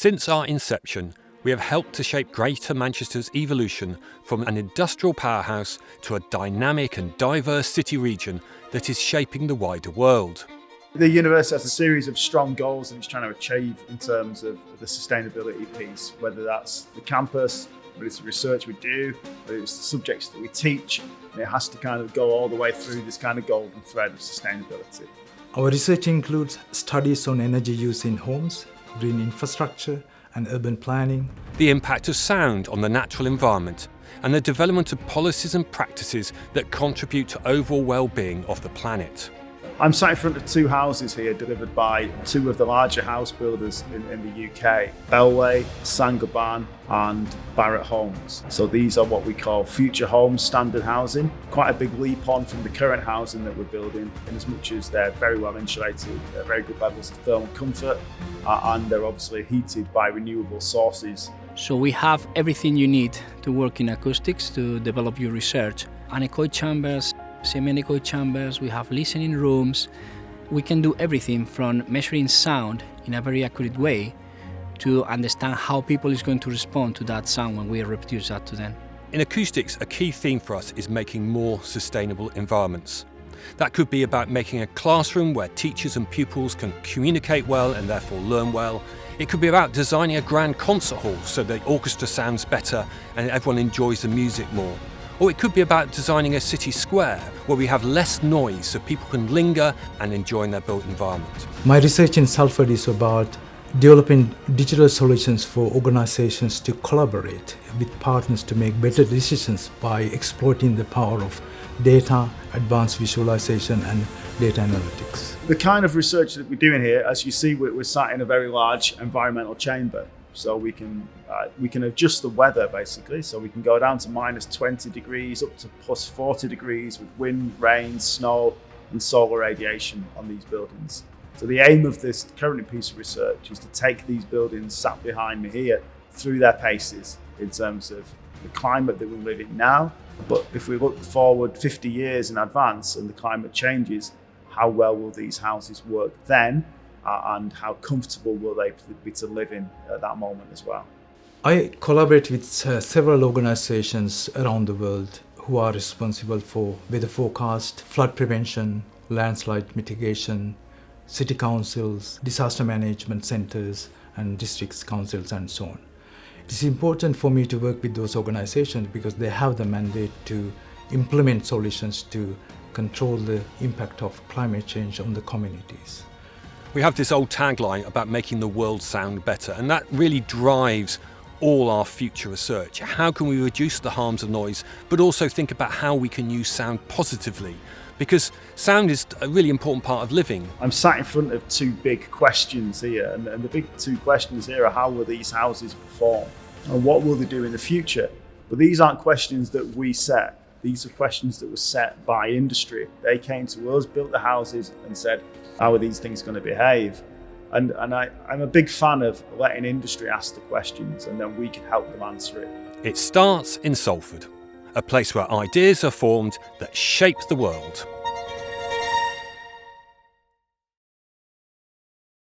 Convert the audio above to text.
Since our inception, we have helped to shape Greater Manchester's evolution from an industrial powerhouse to a dynamic and diverse city region that is shaping the wider world. The university has a series of strong goals that it's trying to achieve in terms of the sustainability piece, whether that's the campus, whether it's the research we do, whether it's the subjects that we teach, and it has to kind of go all the way through this kind of golden thread of sustainability. Our research includes studies on energy use in homes, green infrastructure, and urban planning. The impact of sound on the natural environment and the development of policies and practices that contribute to overall well-being of the planet. I'm sat in front of two houses here delivered by two of the larger house builders in the UK, Bellway, Saint-Gobain and Barratt Homes. So these are what we call future homes standard housing. Quite a big leap on from the current housing that we're building, in as much as they're very well insulated, they're very good levels of thermal comfort, and they're obviously heated by renewable sources. So we have everything you need to work in acoustics to develop your research. Anechoic chambers, semi-anechoic chambers, we have listening rooms. We can do everything from measuring sound in a very accurate way to understand how people is going to respond to that sound when we reproduce that to them. In acoustics, a key theme for us is making more sustainable environments. That could be about making a classroom where teachers and pupils can communicate well and therefore learn well. It could be about designing a grand concert hall so the orchestra sounds better and everyone enjoys the music more. Or it could be about designing a city square where we have less noise so people can linger and enjoy in their built environment. My research in Salford is about developing digital solutions for organizations to collaborate with partners to make better decisions by exploiting the power of data, advanced visualization and data analytics. The kind of research that we're doing here, as you see, we're sat in a very large environmental chamber. So we can adjust the weather basically. So we can go down to minus 20 degrees up to plus 40 degrees with wind, rain, snow and solar radiation on these buildings. So the aim of this current piece of research is to take these buildings sat behind me here through their paces in terms of the climate that we live in now. But if we look forward 50 years in advance and the climate changes, how well will these houses work then? And how comfortable will they be to live in at that moment as well? I collaborate with several organizations around the world who are responsible for weather forecast, flood prevention, landslide mitigation, city councils, disaster management centers, and district councils, and so on. It is important for me to work with those organizations because they have the mandate to implement solutions to control the impact of climate change on the communities. We have this old tagline about making the world sound better, and that really drives all our future research. How can we reduce the harms of noise, but also think about how we can use sound positively? Because sound is a really important part of living. I'm sat in front of two big questions here, and the big two questions here are how will these houses perform and what will they do in the future? But these aren't questions that we set. These are questions that were set by industry. They came to us, built the houses and said, how are these things going to behave? And I'm a big fan of letting industry ask the questions and then we can help them answer it. It starts in Salford, a place where ideas are formed that shape the world.